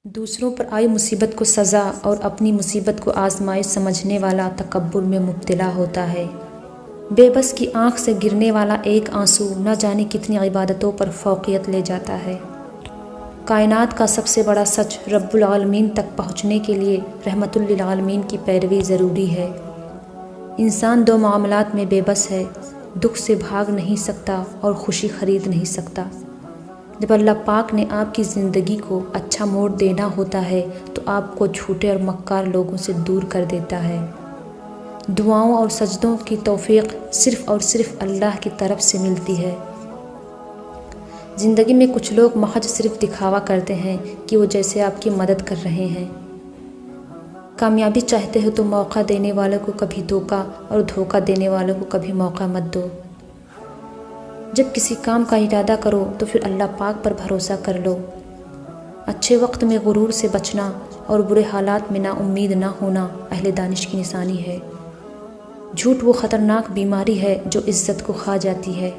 دوسروں پر آئی مصیبت کو سزا اور اپنی مصیبت کو آزمائش سمجھنے والا تکبر میں مبتلا ہوتا ہے۔ بے بس کی آنکھ سے گرنے والا ایک آنسو نہ جانے کتنی عبادتوں پر فوقیت لے جاتا ہے۔ کائنات کا سب سے بڑا سچ رب العالمین تک پہنچنے کے لیے رحمت للعالمین کی پیروی ضروری ہے۔ انسان دو معاملات میں بے بس ہے، دکھ سے بھاگ نہیں سکتا اور خوشی خرید نہیں سکتا۔ جب اللہ پاک نے آپ کی زندگی کو اچھا موڑ دینا ہوتا ہے تو آپ کو جھوٹے اور مکار لوگوں سے دور کر دیتا ہے۔ دعاؤں اور سجدوں کی توفیق صرف اور صرف اللہ کی طرف سے ملتی ہے۔ زندگی میں کچھ لوگ محض صرف دکھاوا کرتے ہیں کہ وہ جیسے آپ کی مدد کر رہے ہیں۔ کامیابی چاہتے ہو تو موقع دینے والوں کو کبھی دھوکہ اور دھوکہ دینے والوں کو کبھی موقع مت دو۔ جب کسی کام کا ارادہ کرو تو پھر اللہ پاک پر بھروسہ کر لو۔ اچھے وقت میں غرور سے بچنا اور برے حالات میں نا امید نہ ہونا اہل دانش کی نشانی ہے۔ جھوٹ وہ خطرناک بیماری ہے جو عزت کو کھا جاتی ہے۔